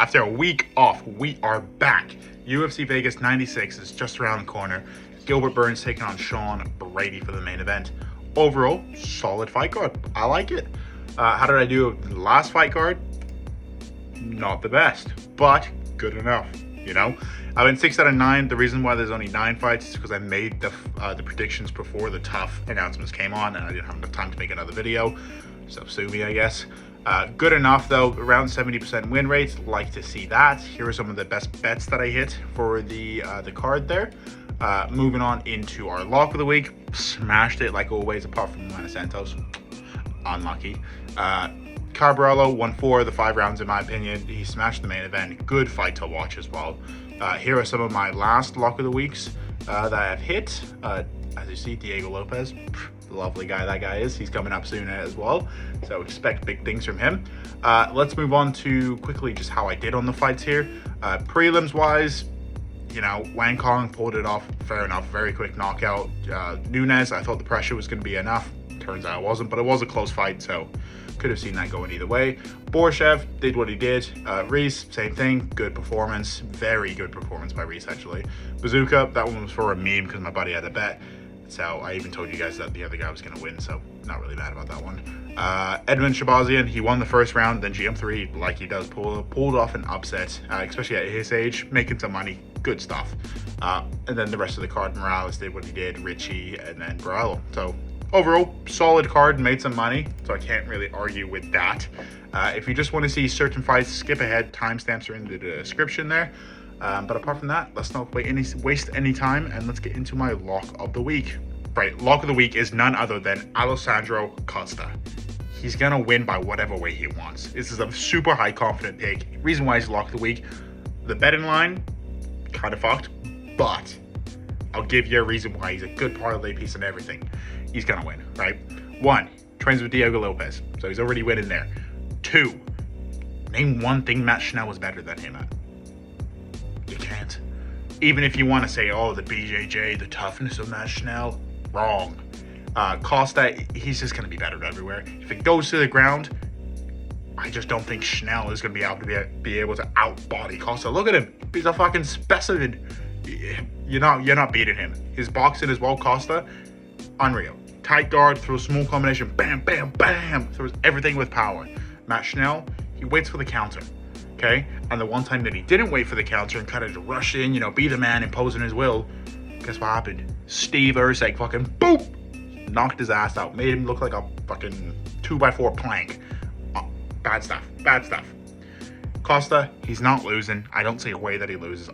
After a week off, we are back. UFC Vegas 96 is just around the corner. Gilbert Burns taking on Sean Brady for the main event. Overall, solid fight card. I like it. How did I do the last fight card? Not the best, but good enough, you know? I went 6 out of 9. The reason why there's only 9 fights is because I made the predictions before the tough announcements came on, and I didn't have enough time to make another video. So sue me, I guess. Good enough though, around 70% win rates. Like to see that. Here are some of the best bets that I hit for the card there. Moving on into our lock of the week. Smashed it like always, apart from Vanessa Santos. Unlucky. Carbarello won 4 of the 5 rounds in my opinion. He smashed the main event. Good fight to watch as well. Here are some of my last lock of the weeks that I've hit. As you see, Diego Lopez, the lovely guy that guy is. He's coming up soon as well, so expect big things from him. Let's move on to quickly just how I did on the fights here. Prelims wise, you know, Wang Kong pulled it off, fair enough, very quick knockout. Nunes, I thought the pressure was going to be enough. Turns out it wasn't, but it was a close fight, so could have seen that going either way. Borshev did what he did. Reese, same thing, good performance, very good performance by Reese actually. Bazooka, that one was for a meme because my buddy had a bet. So I even told you guys that the other guy was going to win, so not really mad about that one. Edmund Shabazian, he won the first round, then GM3, like he does, pulled off an upset, especially at his age, making some money, good stuff. And then the rest of the card, Morales did what he did, Richie, and then Barello. So overall, solid card, made some money, so I can't really argue with that. If you just want to see certain fights, skip ahead, timestamps are in the description there. But apart from that, let's not waste any time, and let's get into my lock of the week. Right, lock of the week is none other than Alessandro Costa. He's gonna win by whatever way he wants. This is a super high confident pick. Reason why he's lock of the week, the betting line, kind of fucked, but I'll give you a reason why he's a good parlay piece and everything. He's gonna win, right? 1, trains with Diego Lopez, so he's already winning there. 2, name one thing Matt Schnell was better than him at. You can't. Even if you want to say, oh, the BJJ, the toughness of Matt Schnell, wrong. Costa, he's just going to be better everywhere. If it goes to the ground, I just don't think Schnell is going to be able to outbody Costa. Look at him. He's a fucking specimen. You're not beating him. His boxing as well, Costa, unreal. Tight guard, throws small combination, bam, bam, bam. Throws everything with power. Matt Schnell, he waits for the counter. Okay, and the one time that he didn't wait for the counter and kind of just rush in, you know, be the man, imposing his will, guess what happened? Steve Erceg fucking boop, knocked his ass out, made him look like a fucking 2x4 plank. Bad stuff, bad stuff. Costa, he's not losing. I don't see a way that he loses.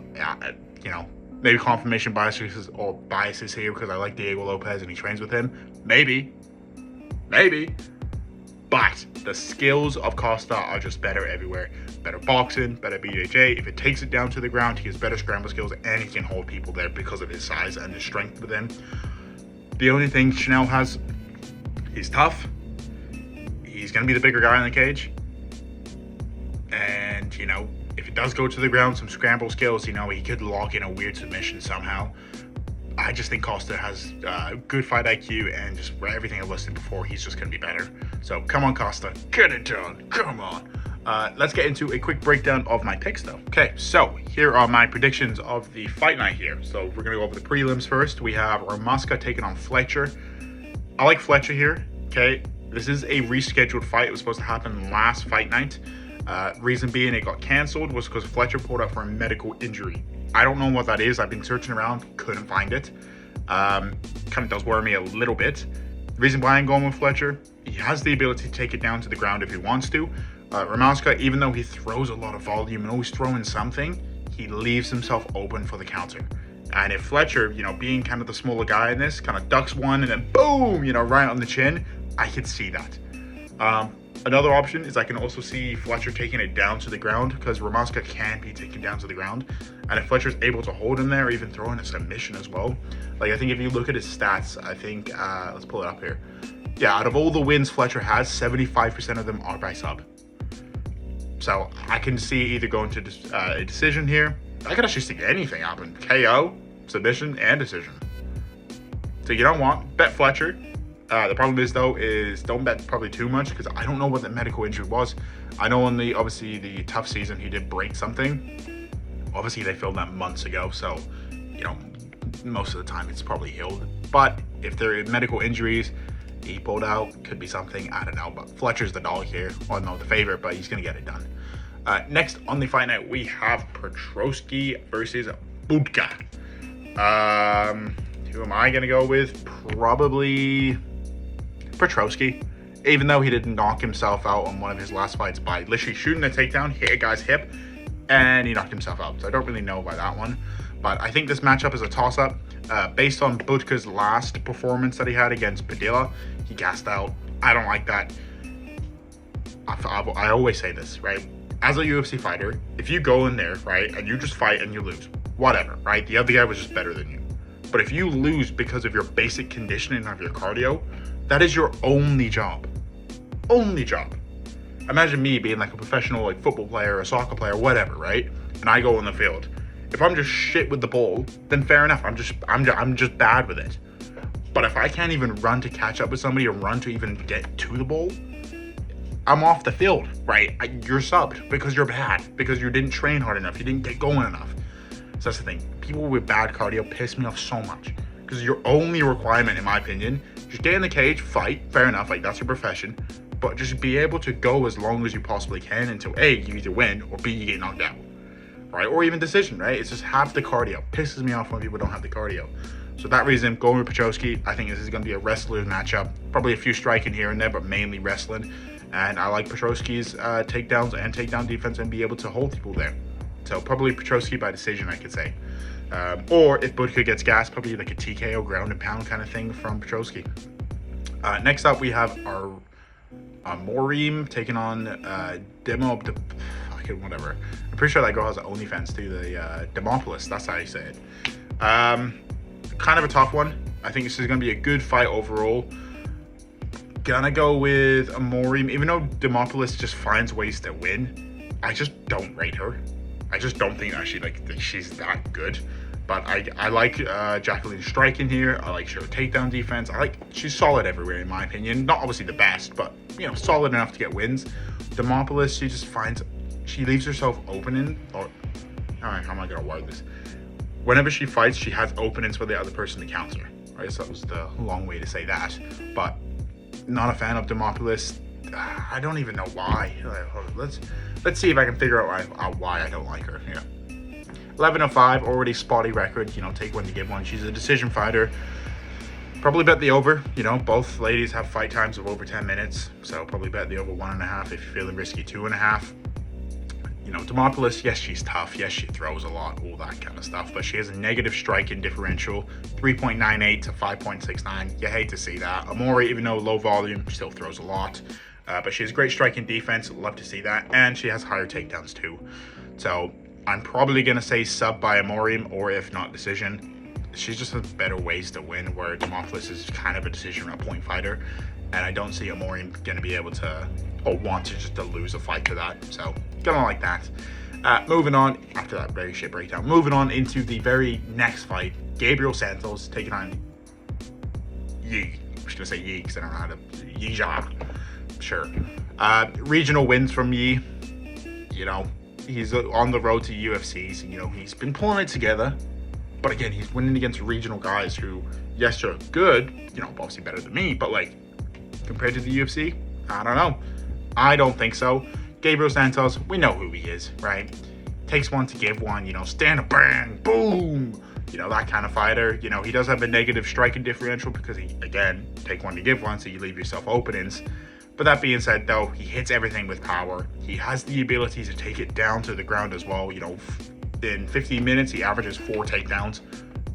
You know, maybe confirmation biases or biases here because I like Diego Lopez and he trains with him. Maybe. But the skills of Costa are just better everywhere. Better boxing, better BJJ. If it takes it down to the ground, he has better scramble skills and he can hold people there because of his size and his strength with him. The only thing Schnell has, he's tough. He's going to be the bigger guy in the cage. And, you know, if it does go to the ground, some scramble skills, you know, he could lock in a weird submission somehow. I just think Costa has good fight IQ and just everything I listed before, he's just going to be better. So come on, Costa, get it done. Come on. Let's get into a quick breakdown of my picks though. Okay, so here are my predictions of the fight night here. So we're going to go over the prelims first. We have Ramaska taking on Fletcher. I like Fletcher here. Okay, this is a rescheduled fight. It was supposed to happen last fight night. Reason being it got canceled was because Fletcher pulled out for a medical injury. I don't know what that is. I've been searching around, couldn't find it. Kind of does worry me a little bit. The reason why I'm going with Fletcher, he has the ability to take it down to the ground if he wants to. Ramaska, even though he throws a lot of volume and always throwing something, he leaves himself open for the counter. And if Fletcher, you know, being kind of the smaller guy in this, kind of ducks one and then boom, you know, right on the chin, I could see that. Another option is I can also see Fletcher taking it down to the ground because Ramaska can be taken down to the ground. And if Fletcher's able to hold him there, even throw in a submission as well. Like, I think if you look at his stats, I think, let's pull it up here. Yeah, out of all the wins Fletcher has, 75% of them are by sub. So I can see either going to a decision here. I could actually see anything happen. KO, submission, and decision. So you don't want, bet Fletcher. The problem is though, is don't bet probably too much because I don't know what the medical injury was. I know on the, obviously the tough season, he did break something. Obviously they filmed that months ago, so, you know, most of the time it's probably healed. But if there are medical injuries, he pulled out, could be something, I don't know. But Fletcher's the dog here, or no, the favorite, but he's gonna get it done. Next on the fight night, we have Petroski versus Budka. Who am I gonna go with? Probably Petroski, even though he didn't knock himself out on one of his last fights by literally shooting a takedown, hit a guy's hip, and he knocked himself out. So I don't really know by that one. But I think this matchup is a toss-up. Based on Budka's last performance that he had against Padilla, he gassed out. I don't like that. I always say this, right? As a UFC fighter, if you go in there, right, and you just fight and you lose, whatever, right? The other guy was just better than you. But if you lose because of your basic conditioning of your cardio, that is your only job. Only job. Imagine me being like a professional like football player, a soccer player, whatever, right? And I go on the field. If I'm just shit with the ball, then fair enough. I'm just bad with it. But if I can't even run to catch up with somebody or run to even get to the ball, I'm off the field, right? You're subbed because you're bad, because you didn't train hard enough, you didn't get going enough. So that's the thing. People with bad cardio piss me off so much because your only requirement, in my opinion, just get in the cage, fight. Fair enough, like that's your profession, but just be able to go as long as you possibly can until A, you either win, or B, you get knocked out, right? Or even decision, right? It's just have the cardio. Pisses me off when people don't have the cardio. So that reason, going with Petroski, I think this is going to be a wrestler's matchup. Probably a few striking here and there, but mainly wrestling. And I like Petroski's takedowns and takedown defense and be able to hold people there. So probably Petroski by decision, I could say. Or if Budka gets gassed, probably like a TKO ground and pound kind of thing from Petroski. Next up, we have our Amorim taking on whatever. I'm pretty sure that girl has an OnlyFans too, the Demopoulos. That's how you say it. Kind of a tough one. I think this is going to be a good fight overall. Gonna go with Amorim, even though Demopoulos just finds ways to win. I just don't rate her. I just don't think actually that she's that good. But I like Jaqueline striking here. I like her takedown defense. She's solid everywhere in my opinion. Not obviously the best, but you know, solid enough to get wins. Demopoulos, she leaves herself opening, or alright, how am I gonna word this? Whenever she fights, she has openings for the other person to counter. Right, so that was the long way to say that. But not a fan of Demopoulos. I don't even know why. Let's see if I can figure out why I don't like her. Yeah. 11-5, already spotty record. You know, take one to give one. She's a decision fighter. Probably bet the over. You know, both ladies have fight times of over 10 minutes. So probably bet the over 1.5 if you're feeling risky, 2.5. You know, Demopoulos, yes, she's tough. Yes, she throws a lot, all that kind of stuff. But she has a negative striking differential, 3.98 to 5.69. You hate to see that. Amorim, even though low volume, still throws a lot. But she has great striking defense. Love to see that. And she has higher takedowns too. So I'm probably going to say sub by Amorim, or if not decision. She just has better ways to win, where Demopoulos is kind of a decision or a point fighter. And I don't see Amorim going to be able to, or want to just to lose a fight to that. So gonna like that. Moving on, after that very shit breakdown, moving on into the very next fight. Gabriel Santos taking on Yi. I'm just gonna say Yi because I don't know how to, Zha. Sure. Regional wins from Yi. You know, he's on the road to UFC, so you know, he's been pulling it together. But again, he's winning against regional guys who, yes, are good, you know, obviously better than me, but like, compared to the UFC, I don't know. I don't think so. Gabriel Santos, we know who he is, right? Takes one to give one, you know, stand up, bang, boom. You know, that kind of fighter. You know, he does have a negative striking differential because he, again, take one to give one, so you leave yourself openings. But that being said, though, he hits everything with power. He has the ability to take it down to the ground as well. You know, in 15 minutes, he averages 4 takedowns.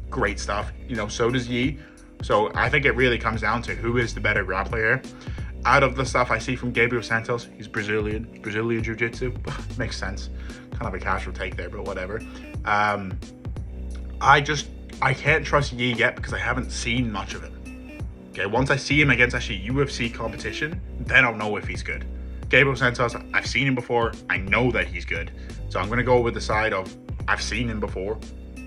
Great stuff. You know, so does Yi. So I think it really comes down to who is the better grappler here. Out of the stuff I see from Gabriel Santos, he's Brazilian Jiu-Jitsu. Makes sense. Kind of a casual take there, but whatever. I can't trust Yi yet because I haven't seen much of him. Okay, once I see him against actually UFC competition, then I'll know if he's good. Gabriel Santos, I've seen him before. I know that he's good. So I'm going to go with the side of I've seen him before.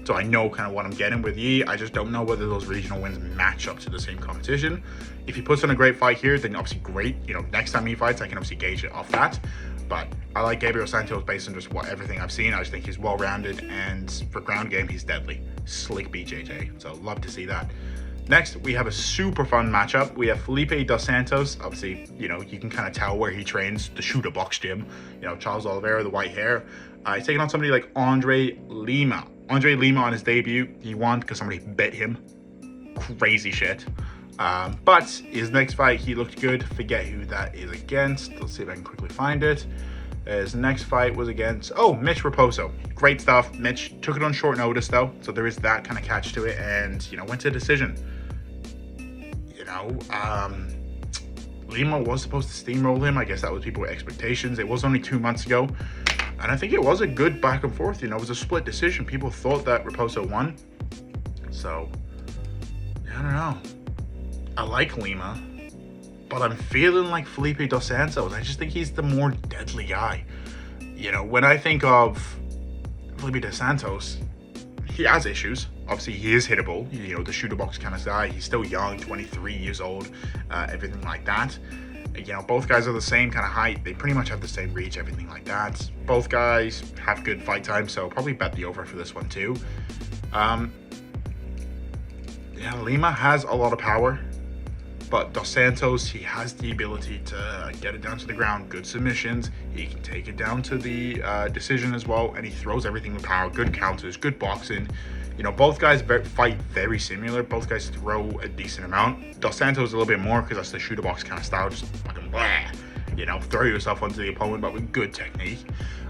so I know kind of what I'm getting with Yi. I just don't know whether those regional wins match up to the same competition. If he puts on a great fight here, then obviously great. You know, next time he fights, I can obviously gauge it off that. But I like Gabriel Santos based on just everything I've seen. I just think he's well-rounded, and for ground game, he's deadly. Slick BJJ, so love to see that. Next, we have a super fun matchup. We have Felipe dos Santos. Obviously, you know, you can kind of tell where he trains, the shooter box gym. You know, Charles Oliveira, the white hair. He's taking on somebody like Andrade Lima. Andrade Lima on his debut, he won because somebody bit him. Crazy shit. But his next fight, he looked good. Forget who that is against. Let's see if I can quickly find it. His next fight was against, Mitch Raposo. Great stuff. Mitch took it on short notice though, so there is that kind of catch to it, and, you know, went to decision. You know, Lima was supposed to steamroll him. I guess that was people's expectations. It was only 2 months ago, and I think it was a good back and forth. You know, it was a split decision. People thought that Raposo won, so I don't know. I like Lima, but I'm feeling like Felipe dos Santos. I just think he's the more deadly guy. You know, when I think of Felipe dos Santos, he has issues. Obviously, he is hittable. You know, the shooter box kind of guy. He's still young, 23 years old, everything like that. You know, both guys are the same kind of height. They pretty much have the same reach, everything like that. Both guys have good fight time, so probably bet the over for this one too. Yeah, Lima has a lot of power, but dos Santos, he has the ability to get it down to the ground. Good submissions. He can take it down to the decision as well, and he throws everything with power. Good counters, good boxing. You know, both guys fight very similar. Both guys throw a decent amount. Dos Santos a little bit more because that's the shooter box kind of style. Just fucking blah. You know, throw yourself onto the opponent, but with good technique.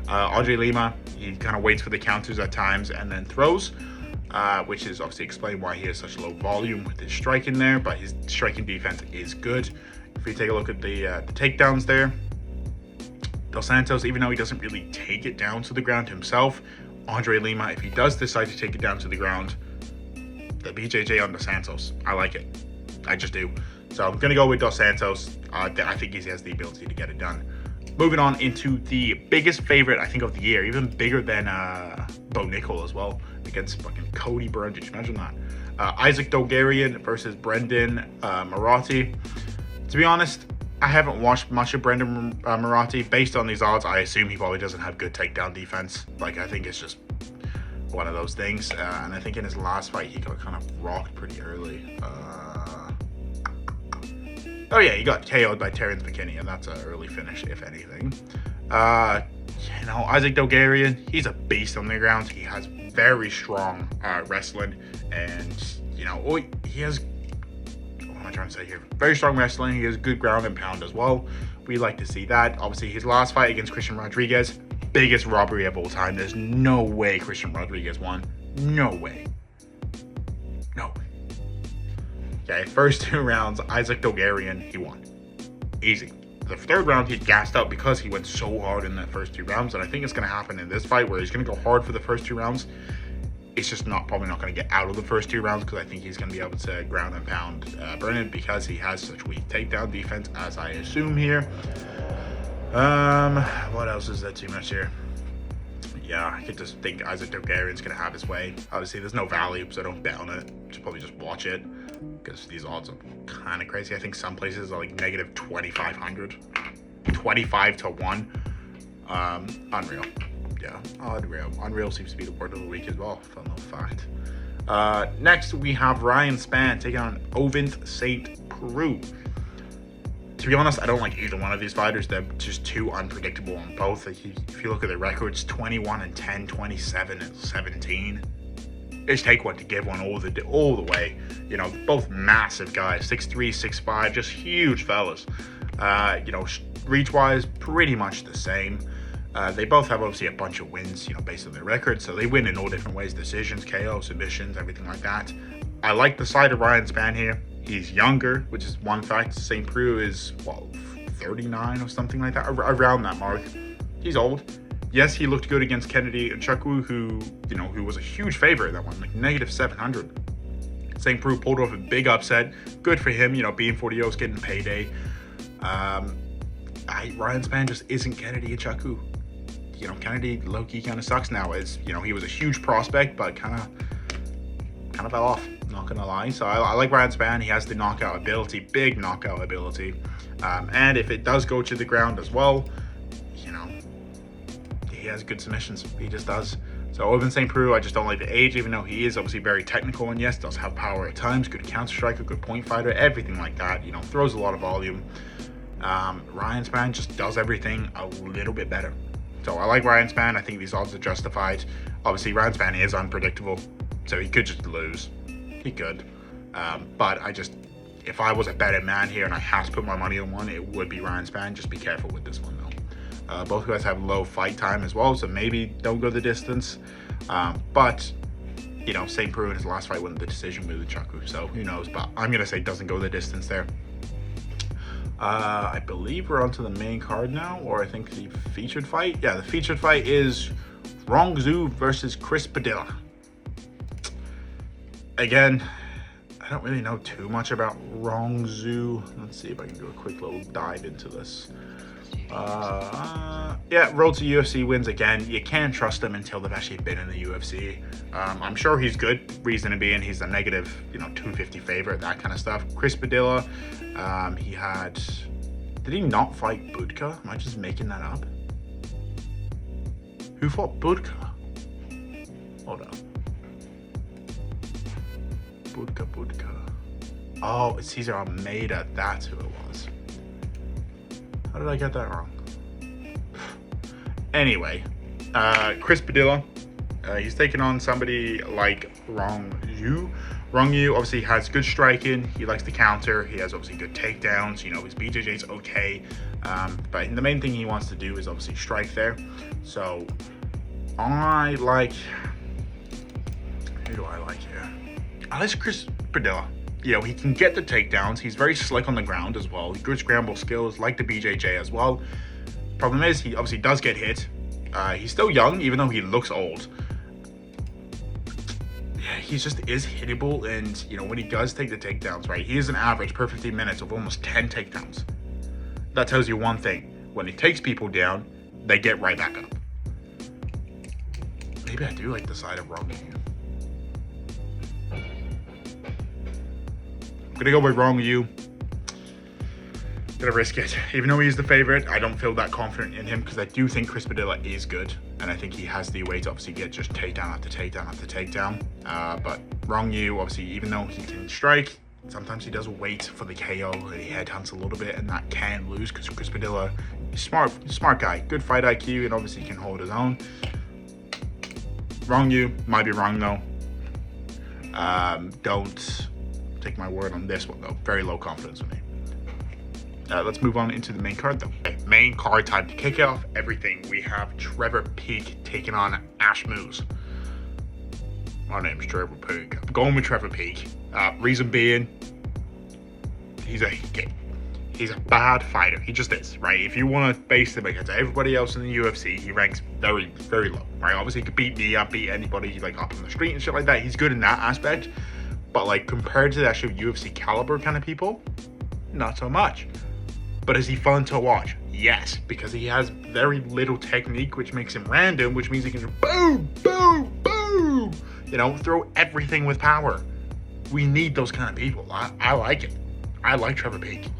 Andrade Lima, he kind of waits for the counters at times and then throws. Which is obviously explained why he has such low volume with his striking there, but his striking defense is good. If you take a look at the takedowns there, dos Santos, even though he doesn't really take it down to the ground himself, Andrade Lima, if he does decide to take it down to the ground, the BJJ on dos Santos, I like it. I just do. So I'm going to go with dos Santos. I think he has the ability to get it done. Moving on into the biggest favorite, I think, of the year, even bigger than Bo Nickel as well, against fucking Cody Burns. Imagine that. Isaac Dulgarian versus Brendon Marotte. To be honest, I haven't watched much of Brendon Marotte. Based on these odds, I assume he probably doesn't have good takedown defense. Like, I think it's just one of those things. And I think in his last fight, he got kind of rocked pretty early. Oh yeah, he got KO'd by Terrence McKinney, and that's an early finish, if anything. You know, Isaac Dulgarian, he's a beast on the ground. He has very strong wrestling, and, you know, he has, what am I trying to say here? Very strong wrestling. He has good ground and pound as well. We like to see that. Obviously, his last fight against Christian Rodriguez, biggest robbery of all time. There's no way Christian Rodriguez won. No way. No way. Okay, first 2 rounds, Isaac Dulgarian, he won. Easy. The third round, he gassed out because he went so hard in the first 2 rounds, and I think it's going to happen in this fight where he's going to go hard for the first 2 rounds. It's just probably not going to get out of the first 2 rounds because I think he's going to be able to ground and pound Brendon because he has such weak takedown defense, as I assume here. What else is there too much here? Yeah, I could just think Isaac Dulgarian's going to have his way. Obviously, there's no value, so don't bet on it. Just probably just watch it, because these odds are kind of crazy. I think some places are like negative 2,500, 25 to 1. Unreal. Yeah, unreal. Unreal seems to be the word of the week as well, fun little fact. Next, we have Ryan Spann taking on Ovince St. Preux. To be honest, I don't like either one of these fighters. They're just too unpredictable on both. If you look at their records, 21-10, 27-17. Just take one to give one all the way. You know, both massive guys, 6'3", 6'5", just huge fellas. You know, reach-wise, pretty much the same. They both have obviously a bunch of wins, you know, based on their records. So they win in all different ways: decisions, KO, submissions, everything like that. I like the side of Ryan Spann here. He's younger, which is one fact. St. Preux is, what, 39 or something like that, around that mark. He's old. Yes, he looked good against Kennedy and Nzechukwu, who was a huge favorite in that one, like negative 700. St. Preux pulled off a big upset. Good for him, you know, being 40 years, getting payday. Ryan Spann just isn't Kennedy and Nzechukwu. You know, Kennedy low-key kind of sucks now. As you know, he was a huge prospect, but kind of kind of fell off, not gonna lie. So I like Ryan Spann. He has the knockout ability, big knockout ability. And if it does go to the ground as well, you know, he has good submissions. He just does. So Ovince Preux, I just don't like the age, even though he is obviously very technical and yes, does have power at times, good counter striker, good point fighter, everything like that. You know, throws a lot of volume. Ryan Spann just does everything a little bit better. So I like Ryan Spann. I think these odds are justified. Obviously, Ryan Spann is unpredictable, so he could just lose. He could. But if I was a betting man here and I had to put my money on one, it would be Ryan Spann. Just be careful with this one, though. Both guys have low fight time as well, so maybe don't go the distance. But, you know, St. Preux in his last fight won the decision with the Chaku, so who knows. But I'm going to say doesn't go the distance there. I believe we're onto the main card now, or I think the featured fight. Yeah, the featured fight is Rong versus Chris Padilla. Again, I don't really know too much about Rong. Let's see if I can do a quick little dive into this. Yeah, road to UFC wins again. You can't trust him until they've actually been in the UFC. I'm sure he's good. Reason being, he's a negative, 250 favorite, that kind of stuff. Chris Padilla, he had... Did he not fight Budka? Am I just making that up? Who fought Budka? Hold on. Budka. Oh, it's Cesar Almeida. That's who it was. How did I get that wrong? Anyway, Chris Padilla, he's taking on somebody like Rong. Rong obviously has good striking. He likes to counter. He has obviously good takedowns. His BJJ's okay. But the main thing he wants to do is obviously strike there. So I like... Who do I like here? I like Chris Padilla. He can get the takedowns. He's very slick on the ground as well. Good scramble skills, like the BJJ as well. Problem is, he obviously does get hit. He's still young, even though he looks old. Yeah, he just is hittable, and when he does take the takedowns, right, he is an average per 15 minutes of almost 10 takedowns. That tells you one thing. When he takes people down, they get right back up. Maybe I do like the side of Rong. I'm gonna go with Rong. Gonna risk it. Even though he's the favorite, I don't feel that confident in him because I do think Chris Padilla is good, and I think he has the way to obviously get just takedown after takedown after takedown. But Rong, obviously, even though he can strike, sometimes he does wait for the KO and he headhunts a little bit, and that can lose because Chris Padilla is smart guy, good fight IQ, and obviously can hold his own. Rong, might be wrong though. Don't take my word on this one though. Very low confidence in me. Let's move on into the main card though. Okay, main card time. To kick off everything, we have Trevor Peak taking on Ashmouz. My name's Trevor Peak. I'm going with Trevor Peak. Reason being, he's a bad fighter. He just is, right? If you want to base him against everybody else in the UFC, he ranks very, very low, right? Obviously, he could beat me up, beat anybody like up on the street and shit like that. He's good in that aspect. But like compared to the actual UFC caliber kind of people, not so much. But is he fun to watch? Yes, because he has very little technique, which makes him random, which means he can just boom, boom, boom, throw everything with power. We need those kind of people. I like it. I like Trevor Peak.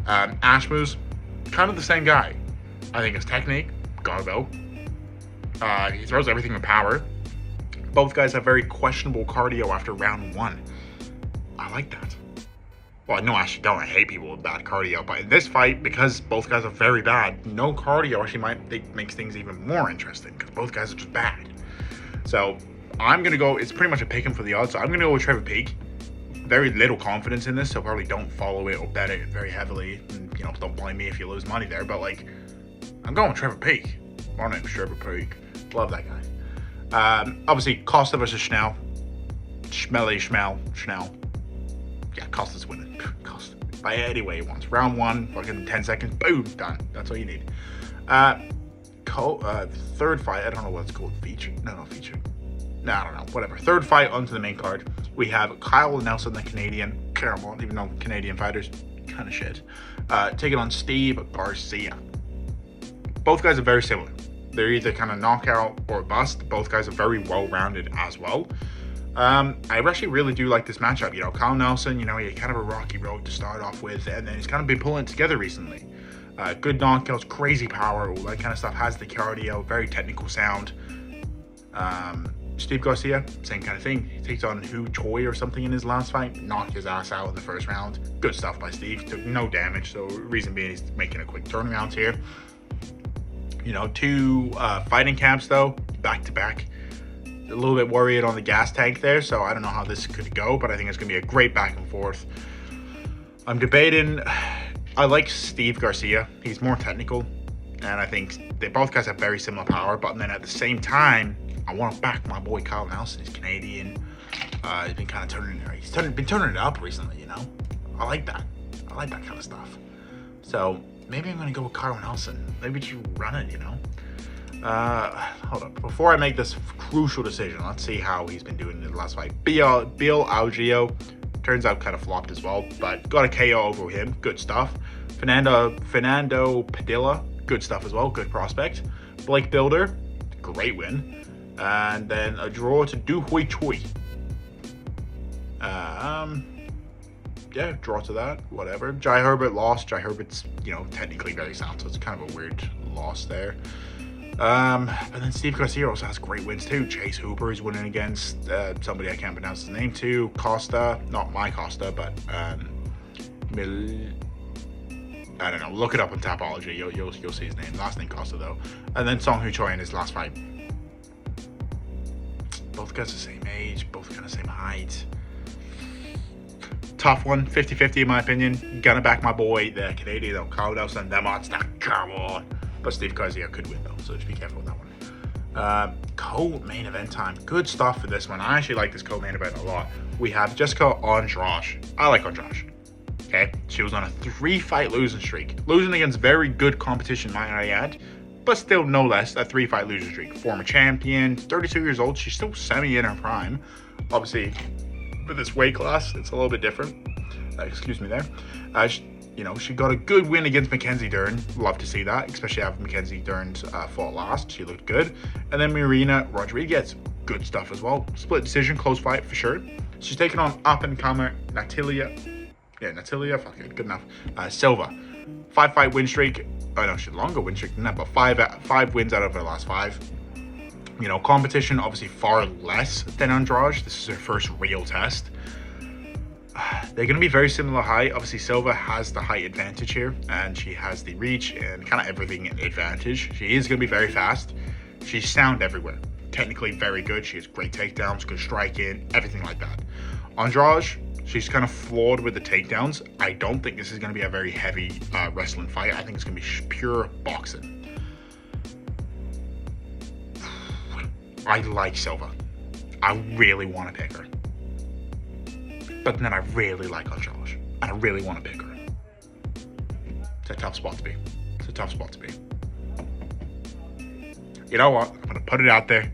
Ashmouz, kind of the same guy. I think his technique, gotta go. He throws everything with power. Both guys have very questionable cardio after round one. I like that. Well, no, I actually don't. I hate people with bad cardio. But in this fight, because both guys are very bad, no cardio actually makes things even more interesting because both guys are just bad. So I'm going to go, it's pretty much a pick 'em for the odds. So I'm going to go with Trevor Peak. Very little confidence in this, so probably don't follow it or bet it very heavily. And, don't blame me if you lose money there. But, I'm going with Trevor Peak. My name's Trevor Peak. Love that guy. Obviously, Costa versus Schnell. Schnell. Yeah, Costa's winning. Costa. By any way he wants. Round one, fucking 10 seconds, boom, done. That's all you need. Third fight, I don't know what it's called. Featured? No, featured. No, I don't know. Whatever. Third fight onto the main card. We have Kyle Nelson, the Canadian. Terrible, even though Canadian fighters, kind of shit. Taking on Steve Garcia. Both guys are very similar. They're either kind of knockout or bust. Both guys are very well-rounded as well. I actually really do like this matchup. You know, Kyle Nelson, you know, he had kind of a rocky road to start off with, and then he's kind of been pulling it together recently. Good knockouts, crazy power, all that kind of stuff. Has the cardio, very technical sound. Steve Garcia, same kind of thing. He takes on Hu Choi or something in his last fight, knocked his ass out in the first round. Good stuff by Steve, took no damage, so reason being he's making a quick turnaround here. You know, two fighting camps though, back to back. A little bit worried on the gas tank there, so I don't know how this could go, but I think it's going to be a great back and forth. I'm debating, I like Steve Garcia. He's more technical, and I think they both guys have very similar power, but then at the same time, I want to back my boy Kyle Nelson. He's Canadian. He's been kind of been turning it up recently, you know? I like that. I like that kind of stuff. So maybe I'm going to go with Kyle Nelson. Maybe just run it, you know? Hold up. Before I make this crucial decision, let's see how he's been doing in the last fight. Bill Algio turns out kind of flopped as well, but got a KO over him. Good stuff. Fernando Padilla, good stuff as well. Good prospect. Blake Builder, great win. And then a draw to Du Hui Choi. Yeah, draw to that. Whatever. Jai Herbert lost. Jai Herbert's, you know, technically very sound, so it's kind of a weird loss there. And then Steve Garcia also has great wins too. Chase Hooper is winning against somebody I can't pronounce his name too. Costa, not my Costa, but I don't know. Look it up on Tapology. You'll see his name. Last name Costa though. And then Song Hu Choi in his last fight. Both guys the same age. Both kind of same height. Tough one. 50-50 in my opinion. Gonna back my boy, the Canadian though. Kyle Nelson. Them odds. Come on. But Steve Garcia could win though, so just be careful with that one. Co-main event time. Good stuff for this one. I actually like this co-main event a lot. We have Jessica Andrade. I like Andrade. Okay, she was on a 3-fight losing streak. Losing against very good competition, might I add. But still, no less, a 3-fight losing streak. Former champion, 32 years old. She's still semi in her prime. Obviously, for this weight class, it's a little bit different. Excuse me there. You know, she got a good win against Mackenzie Dern. Love to see that, especially after Mackenzie Dern's fought last. She looked good. And then Marina Rodriguez, good stuff as well. Split decision, close fight for sure. She's taking on up-and-comer Natalia. Yeah, Natalia, fuck it, good enough. Silva, 5-fight win streak. Oh no, she's longer win streak than that, but five wins out of her last 5. You know, competition obviously far less than Andrade. This is her first real test. They're going to be very similar height. Obviously, Silva has the height advantage here, and she has the reach and kind of everything advantage. She is going to be very fast. She's sound everywhere. Technically very good. She has great takedowns, good striking, everything like that. Andrade, she's kind of flawed with the takedowns. I don't think this is going to be a very heavy wrestling fight. I think it's going to be pure boxing. I like Silva. I really want to pick her. But then I really like Andrade, and I really want to pick her. It's a tough spot to be. It's a tough spot to be. You know what? I'm going to put it out there.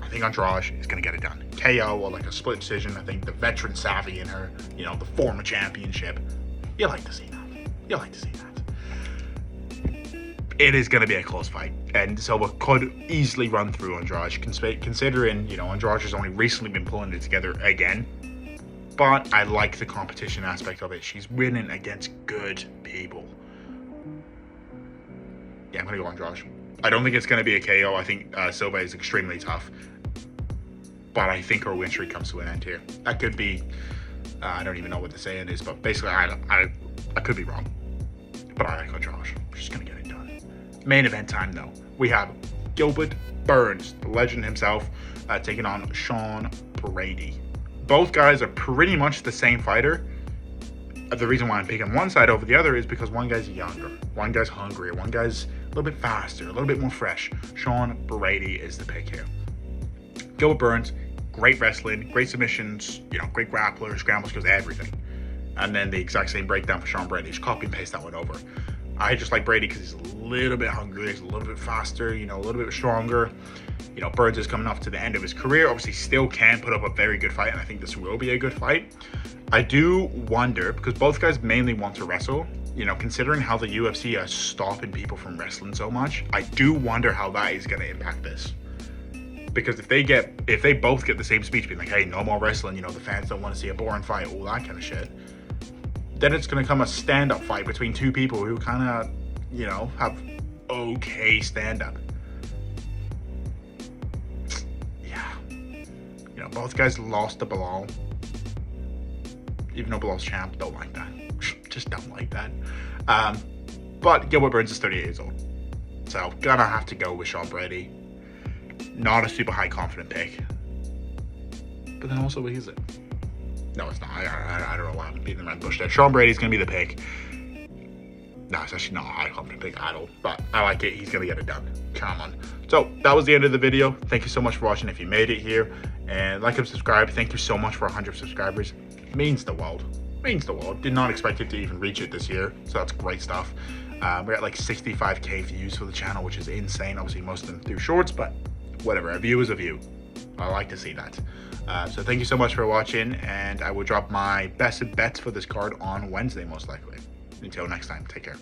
I think Andrade is going to get it done. KO or like a split decision. I think the veteran savvy in her, you know, the former championship. You like to see that. It is going to be a close fight, and Silva could easily run through Andrade, considering, you know, Andrade has only recently been pulling it together again. But I like the competition aspect of it. She's winning against good people. Yeah, I'm going to go Andrade. I don't think it's going to be a KO. I think Silva is extremely tough. But I think her win streak comes to an end here. That could be, I don't even know what the saying is, but basically I could be wrong. But I like Andrade. She's going to get it done. Main event time though. We have Gilbert Burns, the legend himself, taking on Sean Brady. Both guys are pretty much the same fighter. The reason why I'm picking one side over the other is because one guy's younger, one guy's hungrier, one guy's a little bit faster, a little bit more fresh. Sean Brady is the pick here. Gilbert Burns, great wrestling, great submissions, you know, great grappler, scramble skills, everything. And then the exact same breakdown for Sean Brady. Just copy and paste that one over. I just like Brady because he's a little bit hungrier, he's a little bit faster, you know, a little bit stronger. You know, Burns is coming off to the end of his career. Obviously, still can put up a very good fight, and I think this will be a good fight. I do wonder, because both guys mainly want to wrestle, you know, considering how the UFC is stopping people from wrestling so much, I do wonder how that is going to impact this. Because if they both get the same speech being like, hey, no more wrestling, you know, the fans don't want to see a boring fight, all that kind of shit, then it's going to come a stand-up fight between two people who kind of, you know, have okay stand-up. Yeah. You know, both guys lost to Bilal. Even though Bilal's champ, don't like that. Just don't like that. But Gilbert Burns is 38 years old. So, gonna have to go with Sean Brady. Not a super high confident pick. But then also, what is it? No, it's not. I don't know why I'm beating the red bush there. Sean Brady's gonna be the pick. No, it's actually not a high confident pick at all. But I like it. He's gonna get it done. Come on. So, that was the end of the video. Thank you so much for watching if you made it here. And like and subscribe. Thank you so much for 100 subscribers. Means the world. Means the world. Did not expect it to even reach it this year. So, that's great stuff. We're at like 65k views for the channel, which is insane. Obviously, most of them through shorts, but whatever. A view is a view. I like to see that. So thank you so much for watching, and I will drop my best bets for this card on Wednesday, most likely. Until next time, take care.